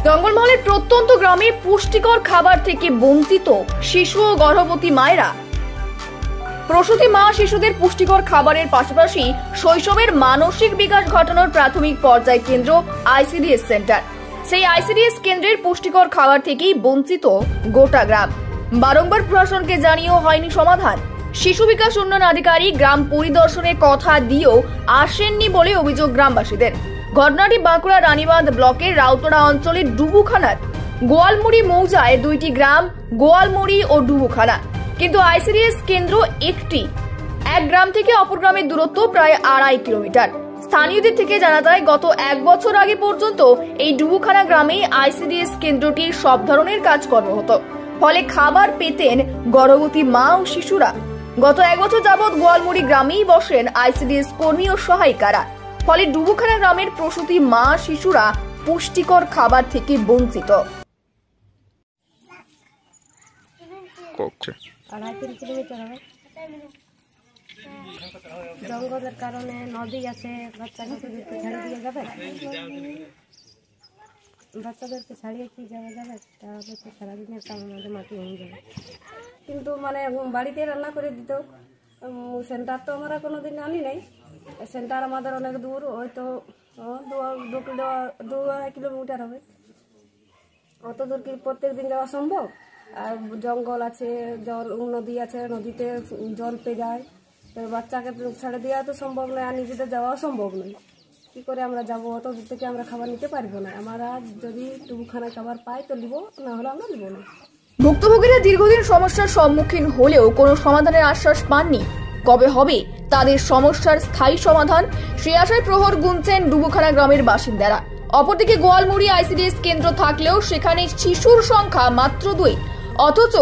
জঙ্গলমহলের প্রত্যন্ত গ্রামে পুষ্টিকর খাবার থেকে বঞ্চিত শিশু ও গর্ভবতী মায়েরা। প্রসূতি মা শিশুদের পুষ্টিকর খাবারের পাশাপাশি শৈশবের মানসিক বিকাশ ঘটানোর প্রাথমিক পর্যায় কেন্দ্র আইসিডিএস সেন্টার। সেই আইসিডিএস কেন্দ্রের পুষ্টিকর খাবার থেকেই বঞ্চিত গোটা গ্রাম। বারংবার প্রশাসনকে জানিয়েও হয়নি সমাধান। শিশু বিকাশ উন্নয়ন আধিকারিক গ্রাম পরিদর্শনের কথা দিয়েও আসেননি বলে অভিযোগ গ্রামবাসীদের। ঘটনাটি বাঁকুড়া রানীবাঁধ ব্লকের রাউতড়া অঞ্চলের ডুবুখানার। গোয়ালমুড়ি মৌজায় দুইটি গ্রাম, গোয়ালমুড়ি ও ডুবুখানা। কিন্তু আইসিডিএস কেন্দ্র এক গ্রাম থেকে অপর গ্রামের দূরত্ব প্রায় 2.5 কিলোমিটার। স্থানীয়দের থেকে জানা যায়, গত 1 বছর আগে পর্যন্ত এই ডুবুখানা গ্রামে আইসিডিএস কেন্দ্রটির সব ধরনের কাজকর্ম হতো, ফলে খাবার পেতেন গর্ভবতী মা ও শিশুরা। গত 1 বছর যাবৎ গোয়ালমুড়ি গ্রামেই বসেন আইসিডিএস কর্মী ও সহায়িকারা, ফলে ডুবুখানা গ্রামের প্রসূতি মা শিশুরা পুষ্টিকর খাবার থেকে বঞ্চিত। 2.5 কিলোমিটার হবে। জঙ্গলের কারণে নদী আছে, বাচ্চাদেরকে ছাড়িয়ে দিয়ে যাবে, বাচ্চাদেরকে ছাড়িয়ে কি যাওয়া যাবে? তাহলে তো সারাদিনের কাম আমাদের মাটি হয়ে যাবে। কিন্তু মানে বাড়িতে রান্না করে দিত। সেন্টার তো আমরা কোনোদিন আনি নাই। সেন্টার আমাদের অনেক দূর, হয়তো 2.5 কিলোমিটার হবে। অত দূর কি প্রত্যেক দিন যাওয়া সম্ভব? আর জঙ্গল আছে, নদী আছে, নদীতে জল পেয়ে যায়। বাচ্চাকে ছেড়ে দেওয়া তো সম্ভব নয়, আর নিজেদের যাওয়াও সম্ভব নয়। কি করে আমরা যাবো? অত দূর থেকে আমরা খাবার নিতে পারবো না। আমরা যদি ডুবুখানায় খাবার পাই তো নিব, না হলে আমরা নিব না। ভুক্তভোগীরা দীর্ঘদিন সমস্যার সম্মুখীন হলেও কোনো সমাধানের আশ্বাস পাননি। কবে হবে তাদের সমস্যার স্থায়ী সমাধান, সে আশায় প্রহর গুনছেন ডুবুখানা গ্রামের বাসিন্দারা। অপরদিকে গোয়ালমুড়ি আইসিডিএস কেন্দ্র থাকলেও সেখানে শিশুর সংখ্যা মাত্র 2, অথচ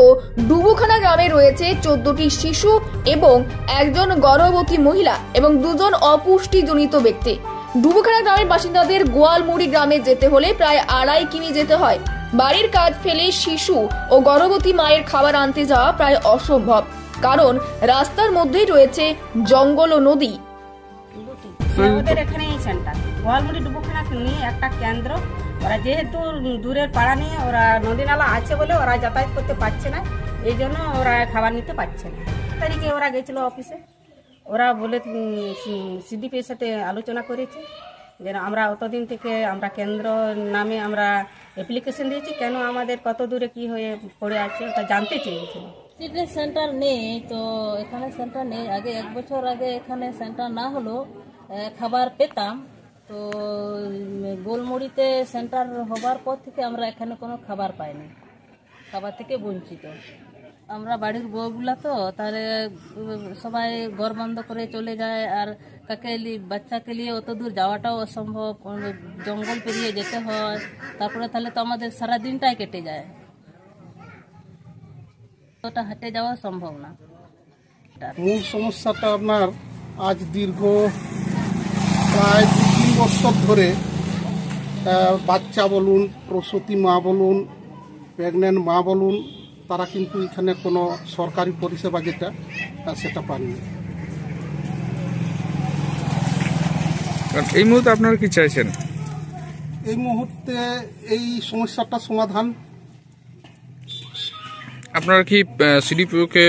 ডুবুখানা গ্রামে রয়েছে 14টি শিশু এবং 1জন গর্ভবতী মহিলা এবং 2জন অপুষ্টিজনিত ব্যক্তি। ডুবুখানা গ্রামের বাসিন্দাদের গোয়ালমুড়ি গ্রামে যেতে হলে প্রায় 2.5 কিমি যেতে হয়। বাড়ির কাজ ফেলে শিশু ও গর্ভবতী মায়ের খাবার আনতে যাওয়া প্রায় অসম্ভব, কারণ রাস্তার মধ্যেই রয়েছে জঙ্গল ও নদী। আমাদের এখানে এই সেন্টার গোয়ালমুড়ি ডুবুখানা নিয়ে একটা কেন্দ্র। ওরা যেহেতু দূরের পাড়া নিয়ে, ওরা নদী নালা আছে বলে ওরা যাতায়াত করতে পারছে না, এই জন্য ওরা খাবার নিতে পারছে না। তারিখে ওরা গেছিল অফিসে, ওরা বলে সিডিপির সাথে আলোচনা করেছে যে আমরা অতদিন থেকে আমরা কেন্দ্র নামে আমরা অ্যাপ্লিকেশন দিয়েছি, কেন আমাদের কত দূরে কি হয়ে পড়ে আছে ওটা জানতে চেয়েছিল। ফিটনেস সেন্টার নেই তো, এখানে সেন্টার নেই। আগে 1 বছর আগে এখানে সেন্টার না হলো খাবার পেতাম, তো গোলমুড়িতে সেন্টার হবার পর থেকে আমরা এখানে কোনো খাবার পাইনি, খাবার থেকে বঞ্চিত। আমরা বাড়ির বউগুলা তো, তাহলে সবাই ঘর বন্ধ করে চলে যায়, আর বাচ্চাকে নিয়ে অত দূর যাওয়াটাও অসম্ভব। জঙ্গল পেরিয়ে যেতে হয়, তারপরে তাহলে তো আমাদের সারা দিনটাই কেটে যায়, ওটা হাঁটে যাওয়া সম্ভব না। মূল সমস্যাটা আপনার আজ দীর্ঘ প্রায় 2-3 বছর ধরে বাচ্চা বলুন, প্রসূতি মা বলুন, প্রেগনেন্ট মা বলুন, তারা কিন্তু এখানে কোনো সরকারি পরিষেবা যেটা সেটা পাননি। এই মুহূর্তে আপনারা কি চাইছেন? এই মুহূর্তে এই সমস্যাটা সমাধান। আপনারা কি সিডিপিওকে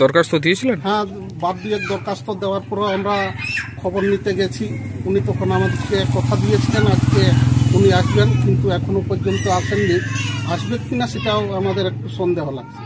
দরখাস্ত দিয়েছিলেন? হ্যাঁ, বাদ দিয়ে দরখাস্ত দেওয়ার পরও আমরা খবর নিতে গেছি। উনি তখন আমাদেরকে কথা দিয়েছিলেন আজকে উনি আসবেন, কিন্তু এখনো পর্যন্ত আসেননি। আসবে কিনা সেটাও আমাদের একটু সন্দেহ লাগছে।